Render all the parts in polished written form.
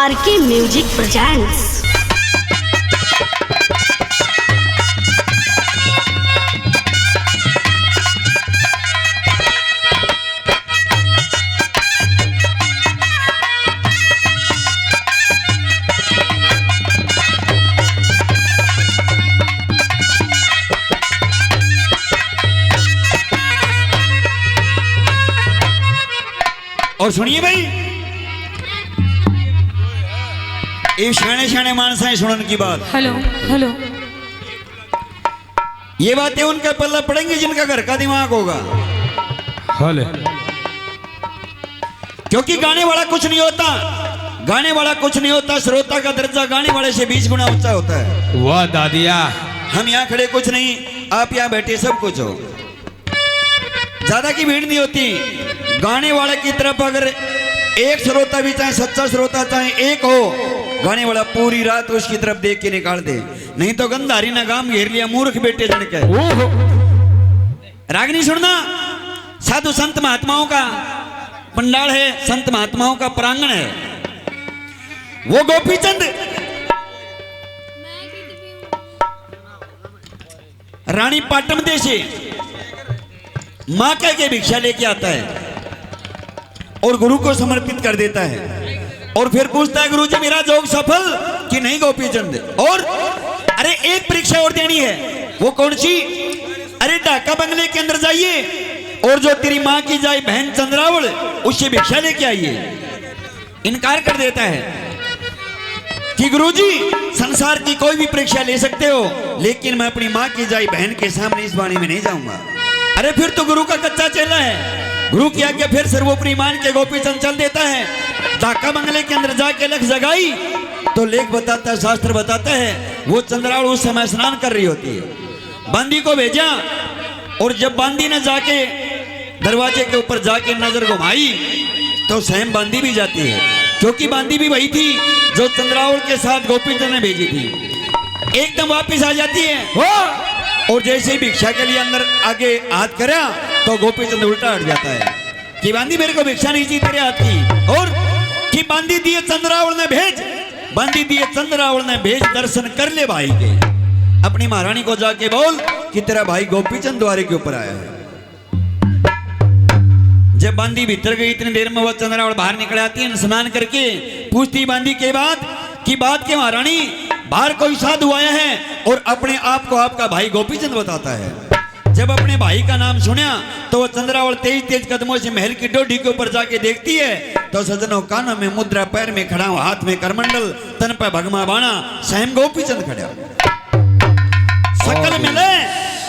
RK music presents. और सुनिए भाई, ये शाने शाने मानस है सुनने की बात। हेलो हेलो, ये बातें उनका पल्ला पड़ेंगे जिनका घर का दिमाग होगा। हेलो, क्योंकि गाने वाला कुछ नहीं होता, गाने वाला कुछ नहीं होता, श्रोता का दर्जा गाने वाले से 20 गुना ऊंचा होता है। वाह दादिया, हम यहाँ खड़े कुछ नहीं, आप यहाँ बैठे सब कुछ हो। ज्यादा की भीड़ नहीं होती। गाने वाले की तरफ अगर एक श्रोता भी चाहे, सच्चा श्रोता चाहे एक हो, गाने वाला पूरी रात उसकी तरफ देख के निकाल दे। नहीं तो गंधारी ना गाम घेर लिया मूर्ख बेटे जन के। राग नहीं सुनना। साधु संत महात्माओं का पंडाल है, संत महात्माओं का प्रांगण है। वो गोपीचंद रानी पाटमदे से मां कह के भिक्षा लेके आता है और गुरु को समर्पित कर देता है। और फिर पूछता है, गुरु जी मेरा जोग सफल कि नहीं गोपीचंद? और अरे एक परीक्षा और देनी है। वो कौन सी? अरे ढाका बंगले के अंदर जाइए और जो तेरी मां की जाए बहन चंद्रावल, उससे भिक्षा लेके आइए। इनकार कर देता है कि गुरुजी संसार की कोई भी परीक्षा ले सकते हो, लेकिन मैं अपनी मां की जाए बहन के सामने इस वाणी में नहीं जाऊंगा। अरे फिर तो गुरु का कच्चा चेला है। गुरु की आज्ञा फिर सर्वोपरि मान के गोपीचंद चल देता है। ढाका बंगले के अंदर जाके लख जगाई तो लेख बताता है, शास्त्र बताता है, वो चंद्रावल उस समय स्नान कर रही होती है। बांदी को भेजा और जब बांदी ने जाके दरवाजे के ऊपर जाके नजर घुमाई तो स्वयं बांदी भी जाती है, क्योंकि बांदी भी वही थी जो चंद्रावल के साथ गोपीचंद ने भेजी थी। एकदम वापिस आ जाती है और जैसे ही भिक्षा के लिए अंदर आगे हाथ करा तो गोपीचंद उल्टा हट जाता है कि बांदी मेरे को भिक्षा नहीं चाहिए तेरे हाथ की। और कि बांदी दिए चंद्रावल ने भेज, बांदी दिए चंद्रावल ने भेज, दर्शन कर ले भाई के। अपनी महारानी को जाके बोल कि तेरा भाई गोपीचंद द्वारे के ऊपर आया है। जब बांदी भीतर गई इतनी देर में वो चंद्रावल बाहर निकल आती है स्नान करके। पूछती बांदी के बाद कि बात के महारानी, बाहर कोई साधु आया है और अपने आप को आपका भाई गोपीचंद बताता है। जब अपने भाई का नाम सुना तो वो चंद्रावल तेज तेज कदमों से महल की डोडी के ऊपर जाके देखती है तो सजनों कानों में मुद्रा, पैर में खड़ा, हाथ में करमंडल, तन पर भगमा बाणा, स्वयं गोपीचंद खड़ा। सकल मिले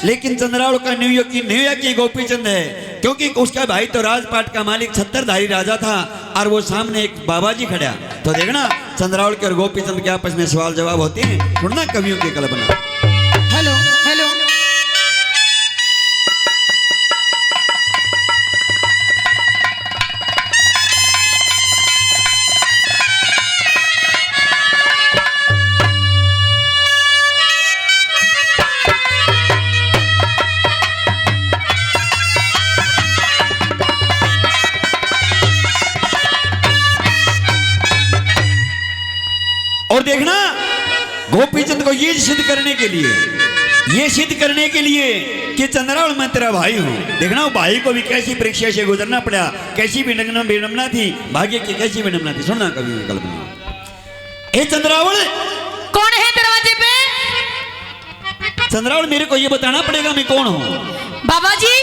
लेकिन चंद्रावल का न्यूयॉर्क गोपीचंद है, क्योंकि उसका भाई तो राजपाट का मालिक छत्तरधारी राजा था और वो सामने एक बाबा जी खड़ा। तो देखना चंद्रावल के और गोपीचंद के आपस में सवाल जवाब होते हैं। सुनना कवियों की कल्पना। हेलो हेलो, और देखना गोपीचंद को ये सिद्ध करने के लिए कि चंद्रावल मैं तेरा भाई हूं। देखना वो भाई को भी कैसी परीक्षा से गुजरना पड़ा, कैसी विडंबना थी, भाग्य की कैसी विडंबना थी। सुनना कभी कल्पना। ए चंद्रावल, कौन है दरवाजे पे? चंद्रावल मेरे को ये बताना पड़ेगा मैं कौन हूं। बाबा जी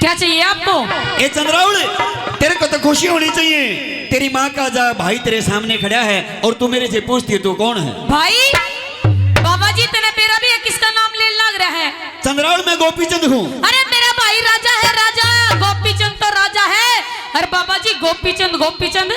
क्या चाहिए आपको? ए चंद्रावल, तेरे को तो खुशी होनी चाहिए, तेरी माँ का जा भाई तेरे सामने खड़ा है और तू मेरे से पूछती है तू कौन है? भाई बाबा जी तेरा मेरा भी किसका नाम ले लग रहा है? चंद्रावल मैं गोपीचंद हूँ। अरे मेरा भाई राजा है, राजा, गोपीचंद तो राजा है। अरे बाबा जी गोपीचंद गोपीचंद,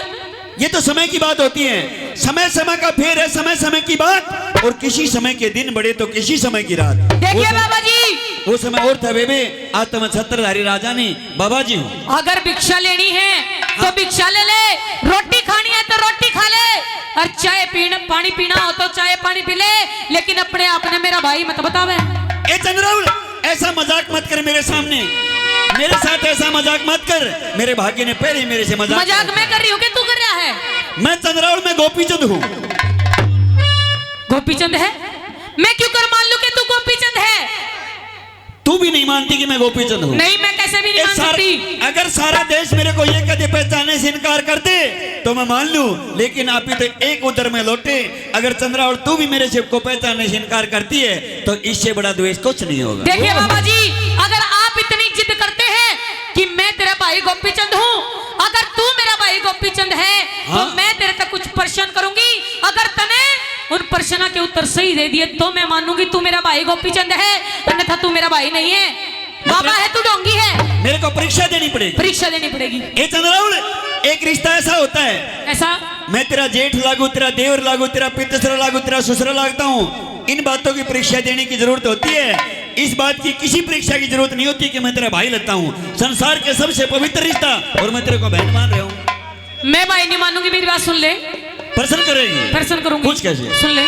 ये तो समय की बात होती है, समय समय का फेर है, समय समय की बात। और किसी समय के दिन बड़े तो किसी समय की रात। देखिए बाबा जी, वो समय और था बेबे, आज तो मैं छत्रधारी राजा नहीं बाबा जी हूँ। अगर भिक्षा लेनी है तो भिक्षा ले ले, रोटी खानी है तो रोटी खा ले, और चाय पीना पानी पीना हो तो चाय पानी पी ले, लेकिन अपने आप ने मेरा भाई मत बतावे। ए चंद्रावल, ऐसा मजाक मत कर मेरे सामने, मेरे साथ ऐसा मजाक मत कर। मेरे भाग्य ने पहले मेरे से मजाक मैं कर रही हूँ कि तू कर रहा है? मैं चंद्रावल में गोपीचंद हूँ। गोपीचंद है? मैं क्यों कर मान लूं कि तू गोपीचंद है? तू भी नहीं मानती कि मैं गोपीचंद हूँ? नहीं, मैं कैसे भी नहीं मान सकती। अगर सारा देश मेरे को ये कदे पहचानने से इनकार कर दे तो मैं मान लूं, लेकिन आप ही तो एक उधर में लौटे। अगर चंद्रावल तू भी मेरे शिव को पहचानने से इनकार करती है तो इससे बड़ा द्वेष कुछ नहीं होगा। देखिए बाबा जी, अगर आप इतनी जिद करते हैं कि मैं तेरा भाई गोपीचंद हूँ, अगर तू मेरा भाई गोपीचंद है हाँ? तो मैं तेरे तक कुछ प्रश्न करूंगी। अगर तने उन प्रश्नों के उत्तर सही दे दिए तो मैं मानूंगी तू मेरा भाई गोपीचंद है, अन्यथा तू मेरा भाई नहीं है। बाबा है तू ढोंगी है। मेरे को परीक्षा देनी पड़ेगी। परीक्षा देनी पड़ेगी। ए चंद्रावल, एक रिश्ता ऐसा होता है, ऐसा? मैं तेरा जेठ लागू, तेरा देवर लागू, तेरा पितसरा लागू, तेरा ससुरा लागता हूँ। इन बातों की परीक्षा देने की जरूरत होती है। इस बात की किसी परीक्षा की जरूरत नहीं होती कि मैं तेरा भाई लगता हूँ। संसार के सबसे पवित्र रिश्ता और मैं तेरे को बहन मान रहा हूँ। मैं भाई नहीं मानूंगी, मेरी बात सुन ले। प्रश्न करेगी? प्रश्न करूंगी। कुछ कैसे? सुन ले।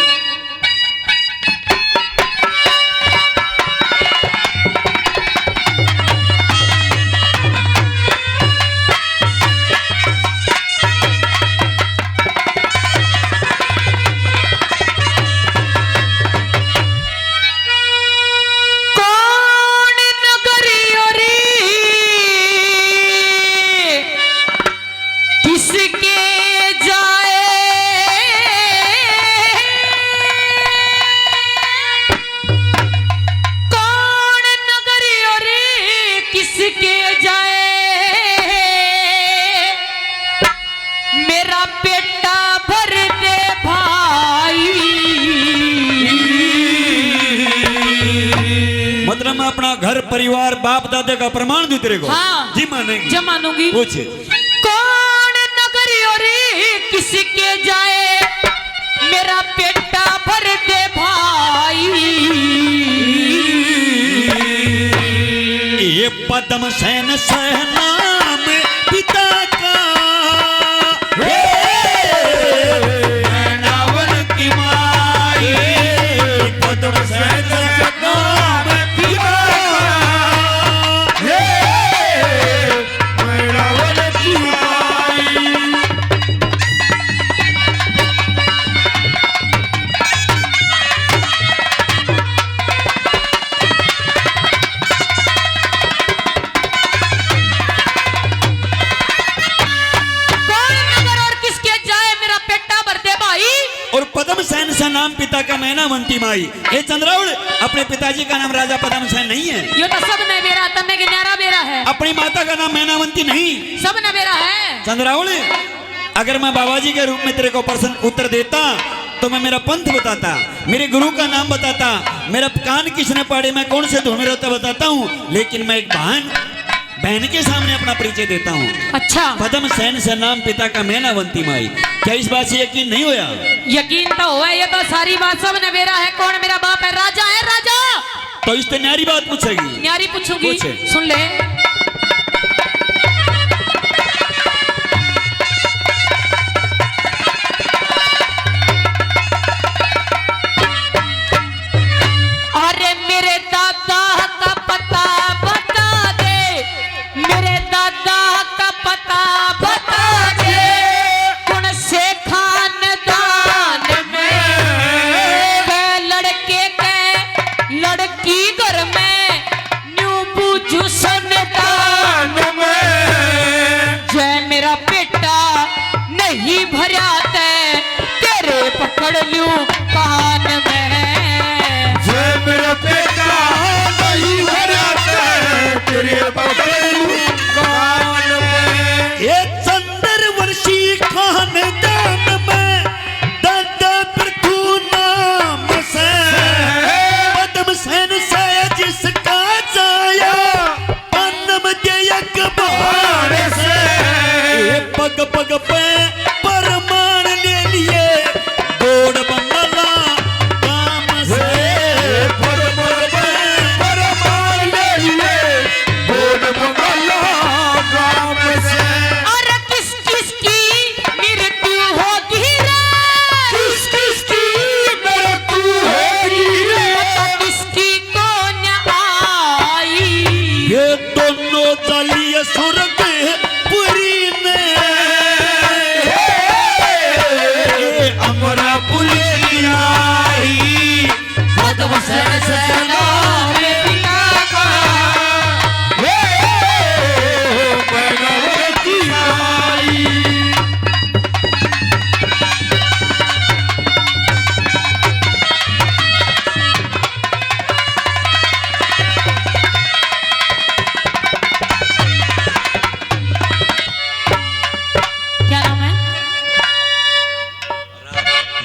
मतलब मैं अपना घर परिवार बाप दादा का प्रमाण दूं तेरे को? हाँ, जी मानेगी? जब मानूंगी। पूछ। कौन नगरी और किसके जाए, मेरा पेटा भर दे भाई। ये पद्म सेन नाम पिता का, नावन की माई। पद्म सेन नाम पिता का, नावन की माई। और पद्म सेन से नाम पिता का मैनावंती माई। ये चंद्रावल, अपने पिताजी का नाम राजा पद्म सेन नहीं है? ये तो सब नवेरा, तन्ने के न्यारा बेरा है। अपनी माता का नाम मैनावंती नहीं? सब नवेरा है। चंद्रावल, अगर मैं बाबा जी के रूप में तेरे को प्रश्न उत्तर देता तो मैं मेरा पंथ बताता, मेरे गुरु का नाम बताता, मेरा कान किसने पाड़े, मैं कौन से धुन में रहता बताता हूँ। लेकिन मैं एक बहन के सामने अपना परिचय देता हूँ। अच्छा, पद्म सेन से नाम पिता का मैनावंती माई। क्या इस बात से यकीन नहीं होया? यकीन तो हुआ, ये तो सारी बात सब नवेरा है। कौन मेरा बाप है? राजा है, राजा। तो इससे न्यारी बात पूछेगी? न्यारी पूछूंगी। पूछे। सुन ले। अरे मेरे दादा का पता बता दे, मेरे दादा का पता बता दे, कौन से खानदान में लड़के के लड़की घर में न्यू बूझू संतान में। जय मेरा बेटा नहीं भरा ते, तेरे पकड़ लूं कान में। मेरा बेटा नहीं भराता, तेरे कान में। ये चंद्रवंशी खानदान में दादा पृथु नाम से, पद्म सेन से जिसका जाया पन्नम जयक बाण से। पग पग पे परमान ले लिए, दौड़ बंगला काम से। अरे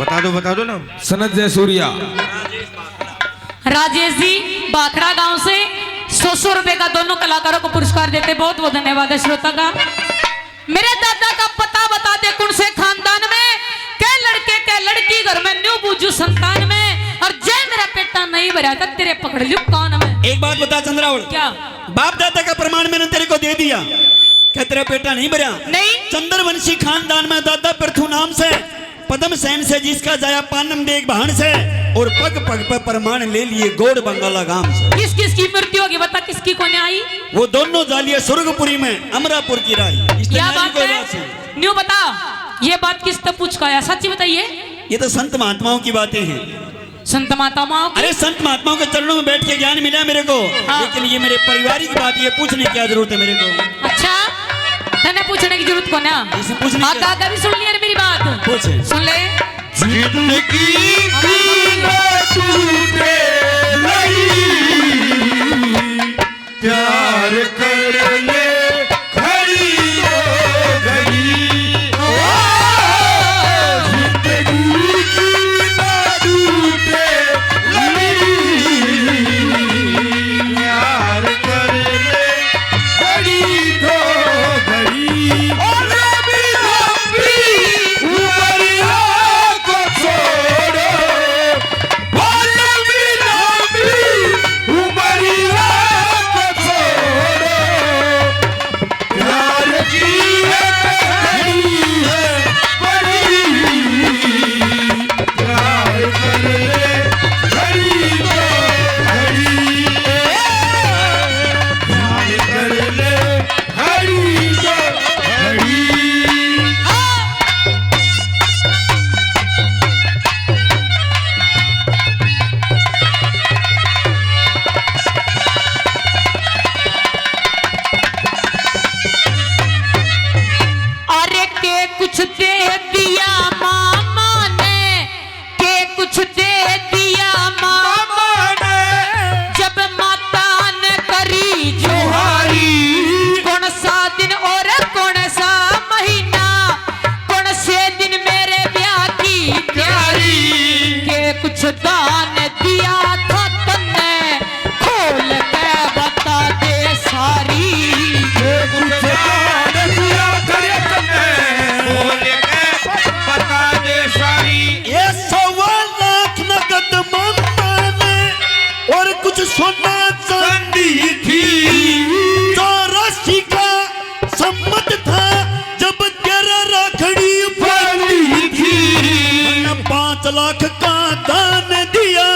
बता दो ना। सनत जयसूर्या। राजेश जी बाखड़ा गांव से 100 रुपए का दोनों कलाकारों को पुरस्कार देते, बहुत बहुत धन्यवाद है श्रोता का। मेरे दादा का पता बता दे कौन से खानदान में के लड़के के लड़की घर में न्यू बूझू संतान में, और जय मेरा पेटा नहीं भरा था तेरे पकड़ लियो कान में। एक बात बता चंद्रावल, क्या बाप दादा का प्रमाण मैंने तेरे को दे दिया, क्या तेरा बेटा नहीं भरा? नहीं। चंद्रवंशी खानदान में दादा पृथु नाम से, पद्म सेन से जिसका जाया पानम देख बहन से, और पग पग पर प्रमाण ले लिए गोड़ बंगाला गांव से। किस किस की मृत्यु होगी बता, किसकी कोने आई? वो दोनों जालिया स्वर्गपुरी में अमरापुर की राई। क्या बात है? न्यू बता, ये बात किस तक पूछ का, सच्ची बताइए। ये तो संत महात्माओं की बातें हैं। संत महात्माओं की? अरे संत महात्माओं के चरणों में बैठ के ज्ञान मिला मेरे को। हाँ। लेकिन ये मेरे पारिवारिक बात, ये पूछने की क्या जरूरत है मेरे को? अच्छा, तने पूछने की जरूरत को ना, इसे पूछने की- आगा भी सुन लिया रे मेरी बात। पूछे। सुन ले। प्यार कर ले खड़ी हो गई, जिंदगी की ना टूटे लड़ी, प्यार कर ले खड़ी हो गई, और लंबी उमरिया को छोड़ो, और लंबी उमरिया को छोड़ो, प्यार की है कहानी है बड़ी, प्यार कर ले घड़ी को घड़ी, प्यार कर ले घड़ी को घड़ी। अरे के कुछ दे दिया मामा ने, के कुछ दे दिया मामा ने, जब माता ने करी जोहारी, कौन सा दिन और कौन सा महीना, कौन से दिन मेरे ब्याह की तैयारी, के कुछ दान दिया था तन्ने, खोल के बता दे सारी। ये 1.25 लाख नगद मामा ने, और कुछ सोना चांदी थी, 84 का सम्मत था जब तेरा राखड़ी बनी थी, मैंने 5 लाख का दान दिया,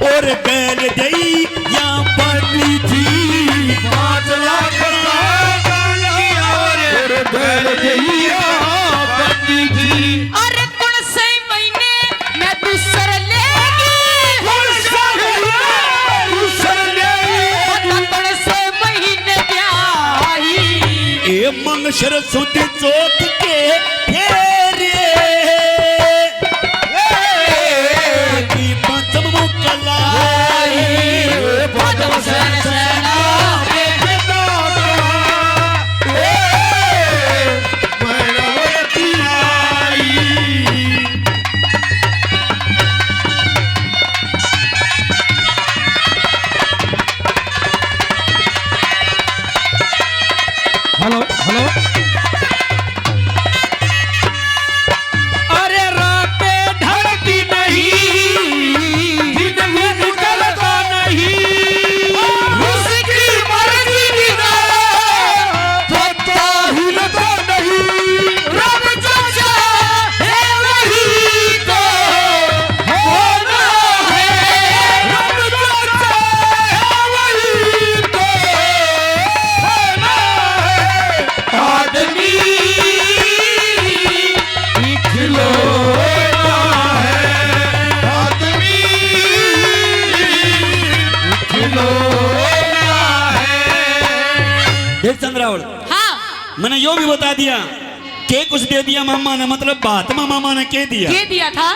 और बैल दई या बनी थी, 5 लाख का दान दिया, और बैल दई या बनी थी। अरे कौन से महीने मैं दूसर लेगी, बता कौन से महीने ब्याही, ए मंगशर सुद चौथ के फेरे, की पंचम मुकलाई, पदम सन सना हेलो हेलो। अरे रातें ढलती नहीं, दिन में निकलता नहीं, उसकी मर्जी बिना पत्ता हिलता नहीं, रब जो चाहे वही तो होना है, रब जो चाहे वही तो होना है, आदमी खिलौना है, आदमी खिलौना है। देख चंद्रावल, हाँ मैंने यो भी बता दिया के कुछ दे दिया मामा ने, मतलब बात में मामा ने के दिया। ये दिया था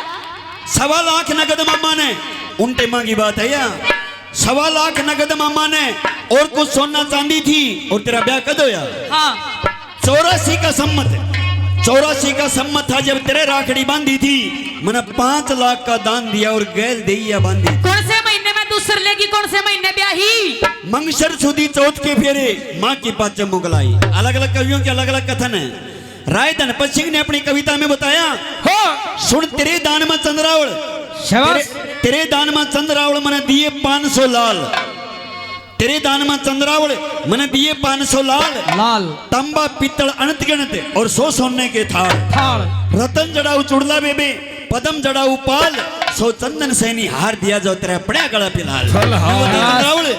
1.25 लाख नगद मामा ने, उन टेमा की बात है या 1.25 लाख नगद मामा ने, और कुछ सोना चांदी थी, और तेरा ब्याह कद होया? हाँ 84 का सम्मत, 84 का सम्मत था जब तेरे राखड़ी बांधी थी, मैंने 5 लाख का दान दिया और गैल दैया बांधी। कौन से महीने में दूसर लेगी, कौन से महीने ब्याही? मंगशर सुदी चौथ के फेरे माँ की पाँच मुगलाई। अलग अलग कवियों के अलग अलग कथन है। राय धनपत सिंह ने अपनी कविता में बताया, हो सुन तेरे दान में चंद्रावल, शाबाश। तेरे दान में चंद्रावल मैंने दिए 500 लाल। तेरे दान में चंद्रावल मैंने दिए 500 लाल। लाल तांबा पित्तल अनंत गिनत और 100 सोने के थाल। थाल रतन जड़ाऊ चुड़ला बेबे, पदम जड़ाऊ पाल, 100 चंदन सैनी हार दिया जो तेरा पड़ा गला फिलहाल। चंद्रावल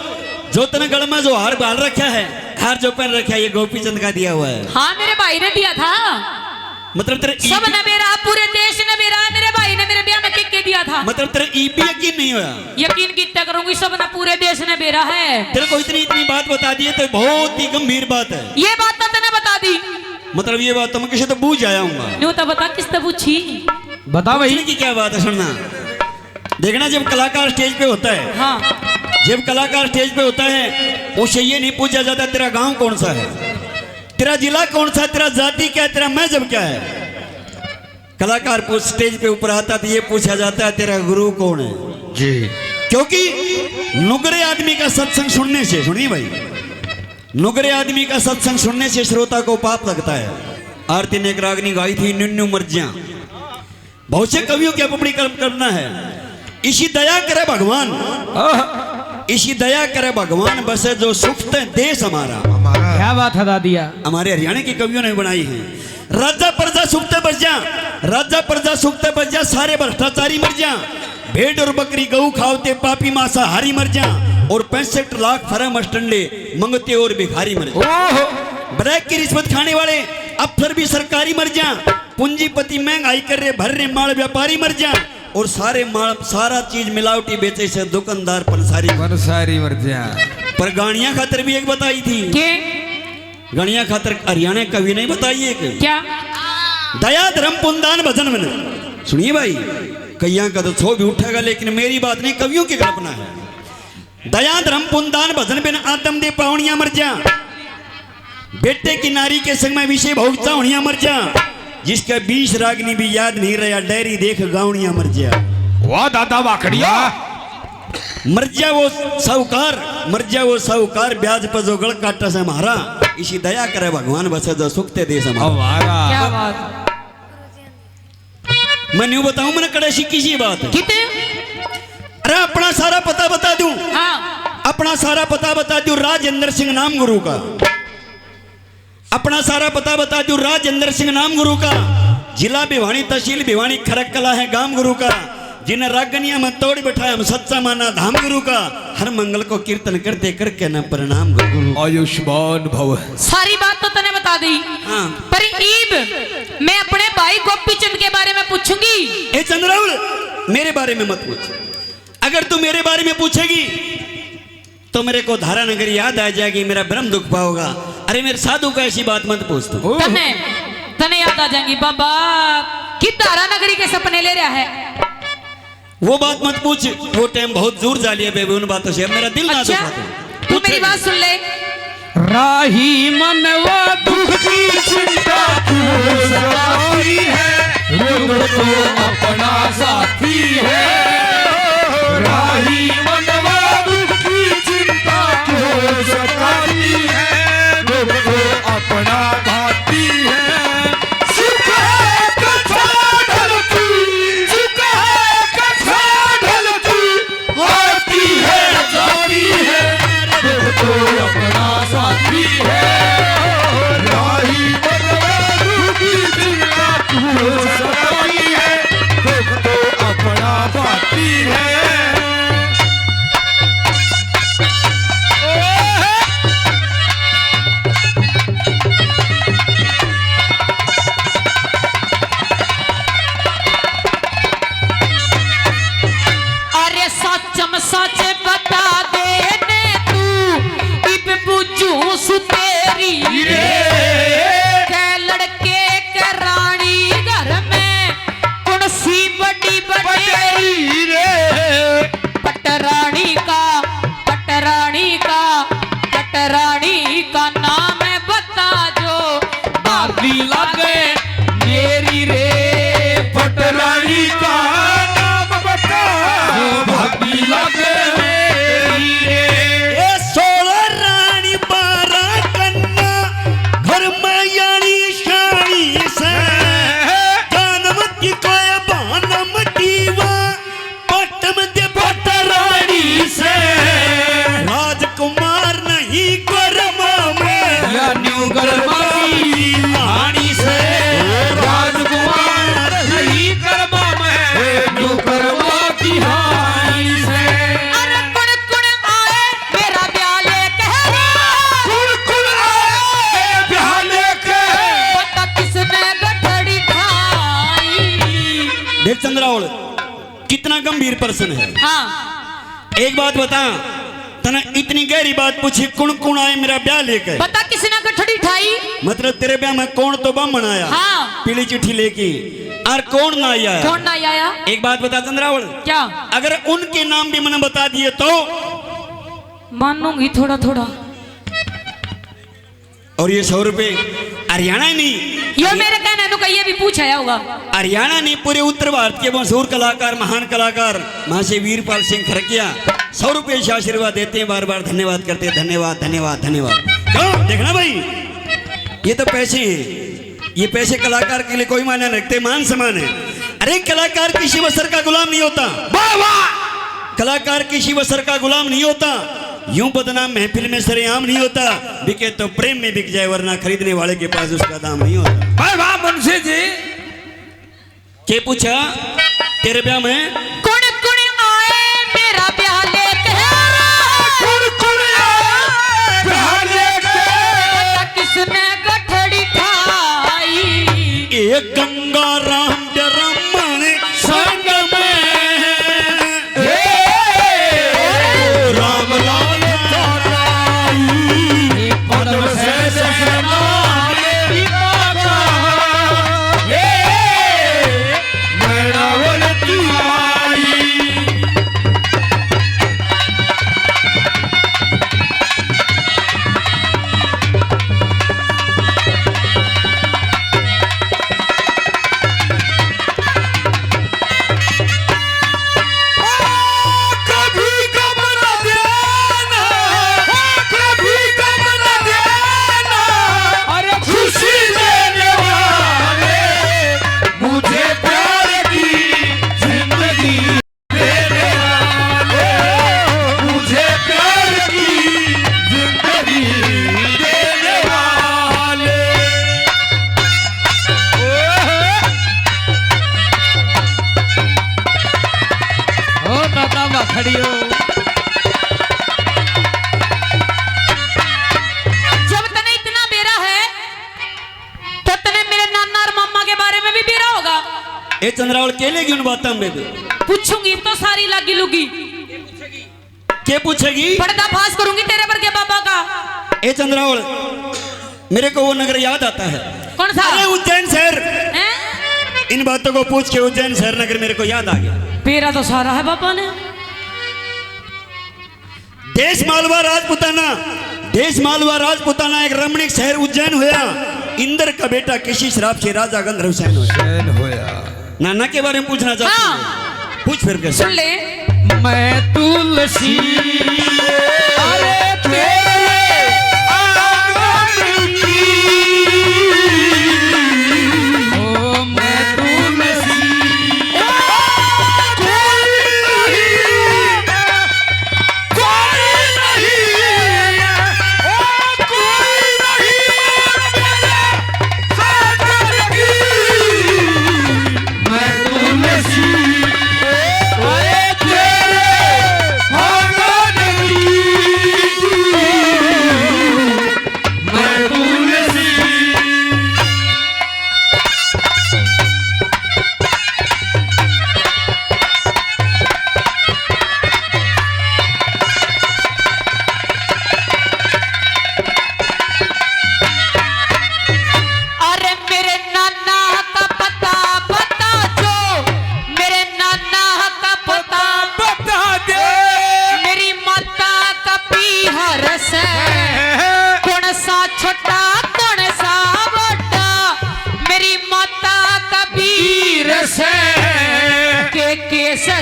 जो तेने गल में जो हार बाल रखा है, हार जो पहन रखा है, ये गोपी चंद का दिया हुआ है। हाँ मेरे भाई ने दिया था। मतलब तेरे सब ने मेरा, पूरे देश ने मेरा, मेरे भाई ने मेरे ब्याह में के दिया था। मतलब तेरे ईपी यकीन नहीं हुआ? यकीन कितना करूंगी, सब ने पूरे देश ने मेरा है। तेरे को इतनी बात बता दी है तो बहुत ही गंभीर बात है। ये बात तो तने बता दी। मतलब ये बात तो मैं किसी तो बूझ आया हूँ। न्यू तो बता किस तो पूछी, बता भाई की क्या बात है। सुनना, देखना जब कलाकार स्टेज पे होता है, हाँ जब कलाकार स्टेज पे होता है उसे ये नहीं पूछा जाता तेरा गांव कौन सा है, तेरा जिला कौन सा, तेरा जाति क्या है, तेरा मजहब क्या है। कलाकार स्टेज पे ऊपर आता तो ये पूछा जाता है तेरा गुरु कौन है जी। क्योंकि नुगरे आदमी का सत्संग सुनने से, सुनिए भाई, नुगरे आदमी का सत्संग सुनने से श्रोता को पाप लगता है। आरती ने एक रागनी गाई थी, निन्नु मर्जियां। बहुत से कवियों की अपनी कर्म करना है। इसी दया करे भगवान, इसी दया करे भगवान, बसे जो सुख देश हमारा। क्या बात है दादिया, हमारे हरियाणा के कवियों ने बनाई है। राजा प्रजा सुखते बच जा, राजा प्रजा सुखते बच जा, सारे भ्रष्टाचारी मर जा, भेड़ और बकरी गऊ खावते पापी मांसाहारी मर जा, और 65 लाख फरम अष्टंडे मंगते और भिखारी मर जा। ब्रैक की रिश्वत खाने वाले अफसर भी सरकारी मर जा, पूंजीपति महंगाई कर रहे भर रहे माल व्यापारी मर जा, और सारे माल सारा चीज मिलावटी बेचे से दुकानदार पंसारी मर जा। पर गाड़ियां खातर भी एक बताई थी। के गणिया खातर हरियाणा कवि नहीं बताई एक, क्या? दया धर्म पुनदान भजन मन। सुनिए भाई, कईया का तो छो भी उठेगा, लेकिन मेरी बात नहीं, कवियों की कल्पना है। दया धर्म पुनदान भजन बिन आत्म दे पावनिया मर जा, बेटे की नारी के संग में विषय भोग चावनिया मर जा, जिसका 20 रागनी भी याद नहीं रहा, डायरी देख गावनिया मर जा। वाह दादा वाकड़िया। मर जा वो साहूकार, मर जा वो साहूकार, ब्याज पर जो गल काटा से हमारा, इसी दया करे भगवान, बसे जो सुखते देश हमारा। क्या बात? मैं न्यू बताऊं, मैंने कड़े सीखी सी बात है। कितने? अरे अपना सारा पता बता दूं, हाँ अपना सारा पता बता दूं, राजेंद्र सिंह नाम गुरु का। अपना सारा पता बता दूं, राजेंद्र सिंह नाम गुरु का, जिला भिवानी, तहसील भिवानी, खरक कला है गांव गुरु का, जिन्हें रागनिया में तोड़ बैठाया हम सच्चा माना धाम गुरु का, हर मंगल को कीर्तन करते करके न प्रणाम गुरु। आयुष्मान भव। सारी बात तो तने बता दी। हाँ। पर ईब मैं अपने भाई गोपी चंद के बारे में पूछूंगी। ए चंद्रावल, मेरे बारे में मत पूछ। अगर तू मेरे बारे में पूछेगी तो मेरे को धारा नगर याद आ जाएगी, मेरा ब्रह्म दुख पाओगा। अरे मेरे साधु का ऐसी बात मत पूछ तू। तने तने याद आ जाएंगी बाबा कि तारा नगरी के सपने ले रहा है। वो बात मत पूछ, वो टाइम बहुत दूर जा लिया बेबी उन बातों से, अब मेरा दिल ना अच्छा दुखा। तू मेरी बात सुन ले। राही मनवा दुख की चिंता क्यों सताती है, रोग तो अपना साथी है। राही मनवा दुख की चिंता क्यों सताती है, रोग तो अपना भाती है। सुख है कथा ढलती, सुख है कथा ढलती, आती है जाती है, रोग तो अपना साथी है। राही मनवा दुख की चिंता क्यों सताती है, रोग तो अपना भाती है। अरे सचम सच बता देने तू इब बुझू सुतेरी के लड़के के रानी घर में कौन सी बड़ी बड़ी पटरानी का पटरानी का पटरानी का नाम बता जो दादी लागे देख चंद्रावल कितना गंभीर प्रश्न है। हाँ एक बात बता, तने इतनी गहरी बात पूछी, कौन कौन आए मेरा ब्याह लेकर? बता किसी ने गठड़ी ठाई? मतलब तेरे ब्याह में कौन तो बामण आया हाँ। पीली चिट्ठी लेके, और कौन ना आया? कौन ना आया? एक बात बता चंद्रावल, क्या? अगर उनके नाम भी मैंने बता दिए तो मानूंगी थोड़ा थोड़ा। और ये 100 रुपए हरियाणा नहीं, ये मेरे कहने नु कहिए भी पूछ आया होगा। हरियाणा नहीं, पूरे उत्तर भारत के मशहूर कलाकार, महान कलाकार महाशय वीरपाल सिंह खरकिया 100 रुपए से आशीर्वाद देते हैं, बार बार धन्यवाद करते हैं। धन्यवाद धन्यवाद धन्यवाद। क्यों? देखना भाई, ये तो पैसे हैं, ये पैसे कलाकार के लिए कोई मायने नहीं रखते, मान सम्मान है। अरे कलाकार किसी वसर का गुलाम नहीं होता, कलाकार किसी वसर का गुलाम नहीं होता, यूं बदनाम महफिल में सरेआम नहीं होता, बिके तो प्रेम में बिक जाए, वरना खरीदने वाले के पास उसका दाम नहीं होता। वाह वाह मुंशी जी। के पूछा तेरे ब्याह में कौन कौन आए मेरा ब्याह लेके? किसने गठड़ी ठाई? एक गंगा राम रमन संग में राम लाल चौराई पदम से खड़ियो। जब तने इतना बेरा है तो तने मेरे नाना और मम्मा के बारे में भी बेरा होगा। ए चंद्रावल के लेगी उन बातों में पूछूंगी तो सारी लागी लुगी। के पूछेगी? पर्दाफाश करूंगी तेरे पर के बाबा का। ए चंद्रावल मेरे को वो नगर याद आता है। कौन सा? अरे उज्जैन शहर। हैं? इन बातों को पूछ के उज्जैन शहर नगर मेरे को याद आ गया। बेरा तो सारा है बाबा ने। देश मालवा राजपुताना, देश मालवा राजपुताना एक रमणीक शहर उज्जैन हुआ। इंद्र का बेटा किसी श्राप से राजा गंधर्व सेन हुआ। नाना के बारे में पूछना चाहती हाँ। हूँ, पूछ फिर कैसे? सुन ले। मैं तुलसी अरे तेरे आंगन की, ओ मैं तुलसी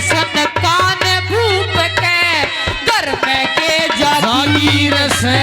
सन कान भूप के घर में के जागीर से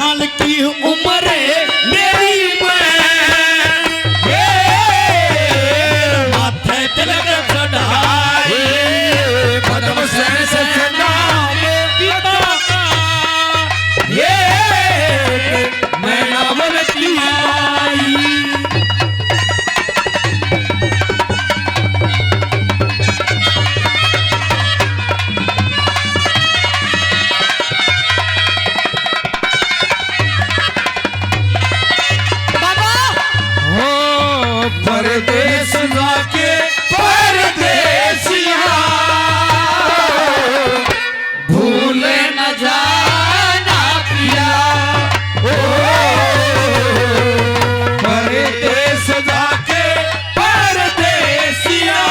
साल की उम्र मेरी माथे तिलक चढ़ाए पद्म सेन से नामे पिता ये मैं नावल की आई। परदेस जाके परदेसिया भूले न जाना पिया। ओ परदेस जाके परदेसिया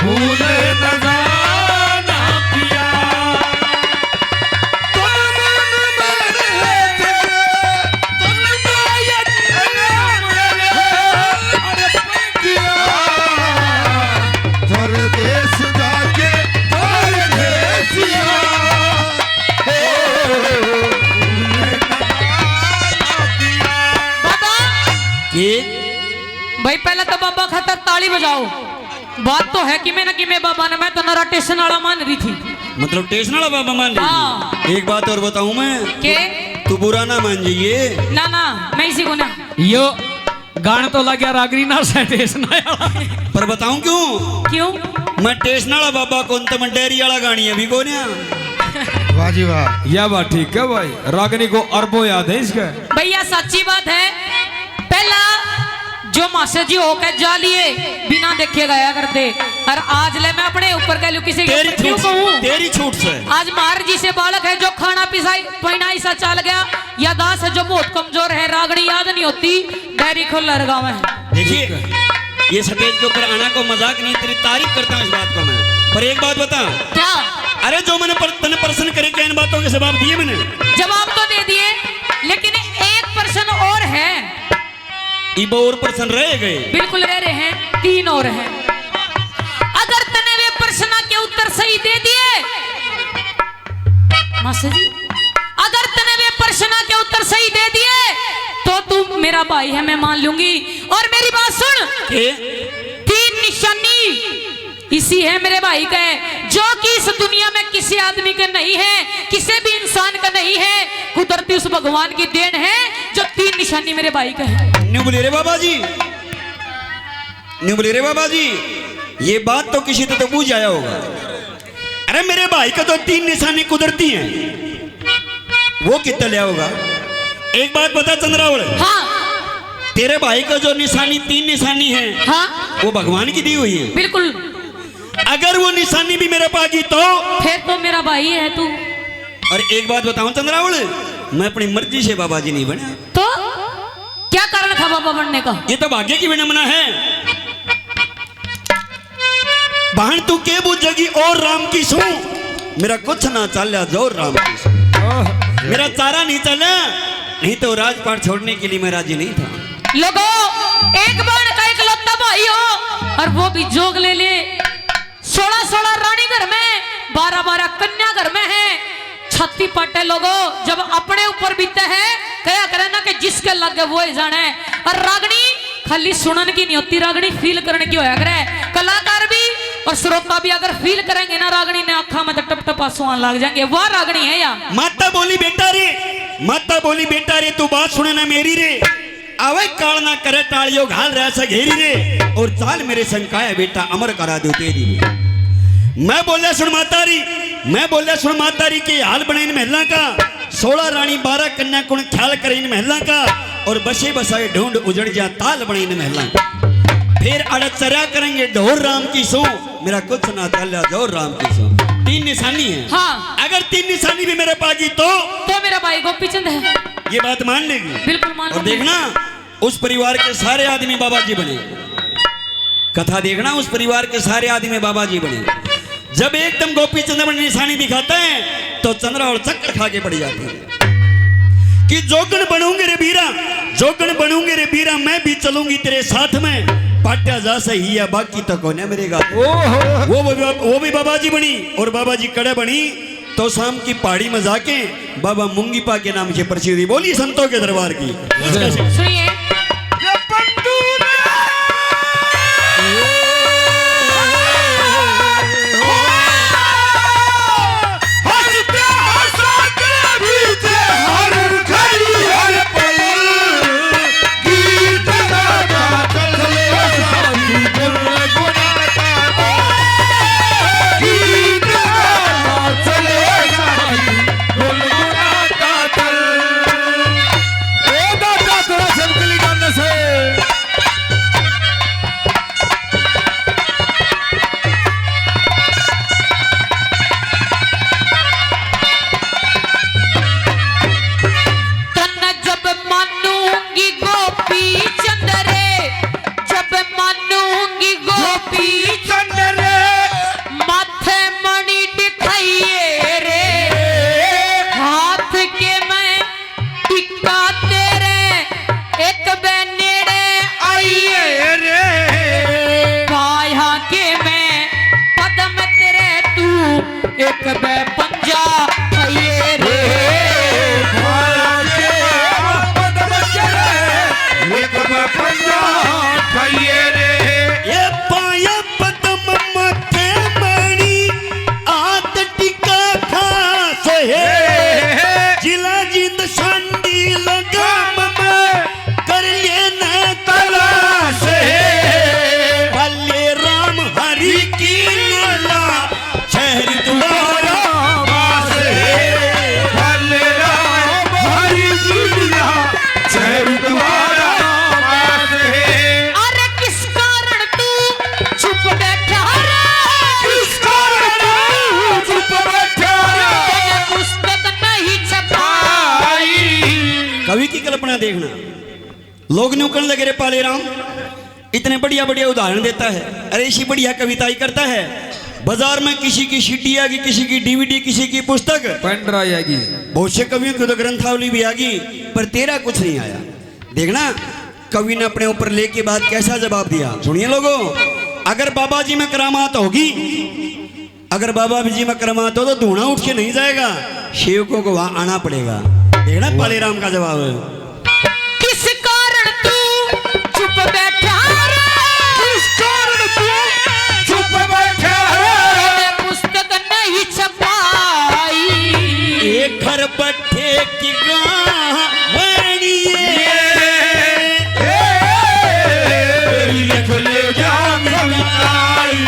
भूले न जाना पिया। परदेस जाके परदेसिया बाबा कि भाई पहले तो बाबा खातर ताली बजाओ। बात तो है कि मैं ना कि मैं बाबा ने मैं तो नरा टेशन वाला मान रही थी। मतलब टेशन वाला बाबा मान लीजिए। हाँ। एक बात और बताऊं मैं, के तू बुरा ना मान जाइए। ना ना मैं इसी को ना यो गाना तो लग गया रागरी ना सेटेस ना। पर बताऊं क्यों? क्यों मैं टेशन वाला बाबा कौन तो मैं डेयरी वाला गानी है भी को ना। वाह जी वाह। यह बात ठीक है भाई, रागनी को अरबों याद है इसका। भैया सच्ची बात है। पहला जो मास्टर जी होकर जा लिए बिना देखे गया करते, और आज ले मैं अपने ऊपर कह लूं किसी के तेरी ऊपर क्यों छूट कहूं। तेरी छूट से आज मार जी से बालक है जो खाना पिसाई पहनाई सा चल गया, या दास है जो बहुत कमजोर है, रागड़ी याद नहीं होती, डायरी खोल लगाव है। देखिए ये स्टेज के ऊपर आना को मजाक नहीं, तेरी तारीफ करता हूँ इस बात को मैं। पर एक बात बता, क्या अरे जो मैंने तने प्रश्न करे क्या इन बातों के जवाब दिए मैंने? जवाब तो दे दिए, लेकिन एक प्रश्न और है। इबो और प्रश्न रह गए। बिल्कुल रह रहे हैं, 3 और हैं। अगर तने वे प्रश्न के उत्तर सही दे दिए मास्टर जी, अगर तने वे प्रश्न के उत्तर सही दे दिए तो तू मेरा भाई है, मैं मान लूंगी। और मेरी बात सुन, के 3 निशानी इसी है मेरे भाई का है, जो कि इस दुनिया में किसी आदमी का नहीं है, किसी भी इंसान का नहीं है, कुदरती उस भगवान की देन है जो 3 निशानी मेरे भाई का है। न्यू बोले रे बाबा जी, न्यू बोले रे बाबा जी, ये बात तो किसी तो पूछ आया होगा। अरे मेरे भाई का तो 3 निशानी कुदरती हैं, वो कितना लिया होगा? एक बात बता चंद्रावल, हाँ तेरे भाई का जो निशानी 3 निशानी है हाँ वो भगवान की दी हुई है। बिल्कुल, अगर वो निशानी भी मेरे पास की तो फिर तो मेरा भाई है तू। और एक बात बताऊं चंद्रावल, मैं अपनी मर्जी से बाबा जी नहीं बना। तो क्या कारण था बाबा बनने का? ये तो भाग्य की विडंबना है। बहन तू के बुझगी और राम की सू, मेरा कुछ ना चला जो राम की सू, मेरा चारा नहीं चला, नहीं तो राजपाट छोड़ने के लिए मैं राजी नहीं था। लोगों, एक बार का एक लौता भाई हो और वो भी जोग ले ले। 16-16 रानी घर में, 12-12 कन्या घर में है, छाती पटे। लोगों, जब अपने ऊपर बीते है कया करे ना कि जिसके लगे वो ही जाने। और रागनी खाली सुनन की नहीं होती, रागनी फील करने की होया करे। कलाकार भी और श्रोता भी अगर फील करेंगे ना, रागनी ने आंखों में तो टप टप आंसू आने लग जाएंगे। वह रागनी है या माता बोली बेटा रे, माता बोली बेटा रे, तू बात सुने ना मेरी रे, आवे काल ना करे टालियो घाल रहा सा घेरी रे, और चाल मेरे संकाय बेटा अमर करा दो तेरी रे। मैं बोले सुन मातारी, मैं बोले सुन मातारी के हाल बने इन महला का, 16 रानी 12 कन्या कुण ख्याल करे इन महला का, और बसे बसाए ढूंढ उजड़ जा ताल बने इन महला का। फिर अड़द चरा करेंगे ढोर राम की सो, मेरा कुछ ना चला जोर राम की सो। 3 निशानी है। हाँ। अगर 3 निशानी भी मेरे पागी तो मेरा भाई गोपीचंद है। ये बात मान लेगी? बिल्कुल मान और लूंगी। देखना उस परिवार के सारे आदमी बाबा जी बने। कथा देखना, उस परिवार के सारे आदमी बाबा जी बने। जब एकदम गोपी चंद्र में निशानी दिखाते हैं तो चंद्रा और चक्कर खा के पड़ जाते हैं कि जोगन बनूंगे रे बीरा, जोगन बनूंगे रे बीरा, मैं भी चलूंगी तेरे साथ में, पाट्या जा सही है बाकी तो कौन है मेरे गा। वो भी बाबा जी बनी और बाबा जी कड़े बनी तो शाम की पहाड़ी में जाके बाबा मुंगीपा के नाम से प्रसिद्ध हुई। बोली संतों के दरबार की। सुनिए एक बे पंजा खाइए रे एक पंजा खाइए रे ये पाया पदम मथे मणि आत टिका खास है जिला जिंद संडी लगाम में कर लेना तलाश है भले राम हरि की लीला शहर तुम्हारा पास है भले राम हरि की लीला शहर तुम्हारा पास है। अरे किस कारण तू चुप बैठा रे किस कारण तू चुप बैठा तेरे पुस्तक नहीं छपाई। कवि की कल्पना देखना, लोग न्यू करने लगे रे पाले राम इतने बढ़िया बढ़िया उदाहरण देता है। अरे ऐसी बढ़िया कविताएं करता है। बाजार में किसी की सीडी आ गई, किसी की डीवीडी, किसी की पुस्तक, पेन ड्राइव आएगी, बहुत से कवियों की तो ग्रंथावली भी आ गई, पर तेरा कुछ नहीं आया। देखना कवि ने अपने ऊपर लेके बाद कैसा जवाब दिया। सुनिए लोगों, अगर बाबा जी में करामात होगी, अगर बाबा जी में करामात हो तो धूना उठ के नहीं जाएगा, सेवकों को वहां आना पड़ेगा। देखना पाले राम का जवाब है। किस कारण तू चुप बैठा रे किस कारण तू चुप बैठा तेरे पुस्तक नहीं छपाई। एक घर पट्टे की कहानी लिख ले जा कविताई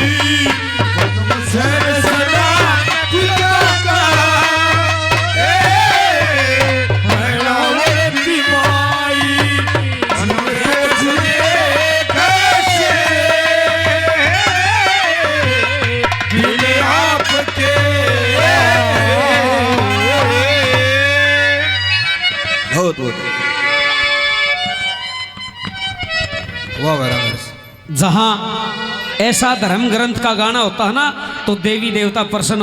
पद्म सर सदा पिता का भैरवती माई तुझे कैसे मिले आपके बहुत बहुत वाह बराबर। जहां ऐसा धर्म ग्रंथ का गाना होता है ना तो देवी देवता प्रसन्न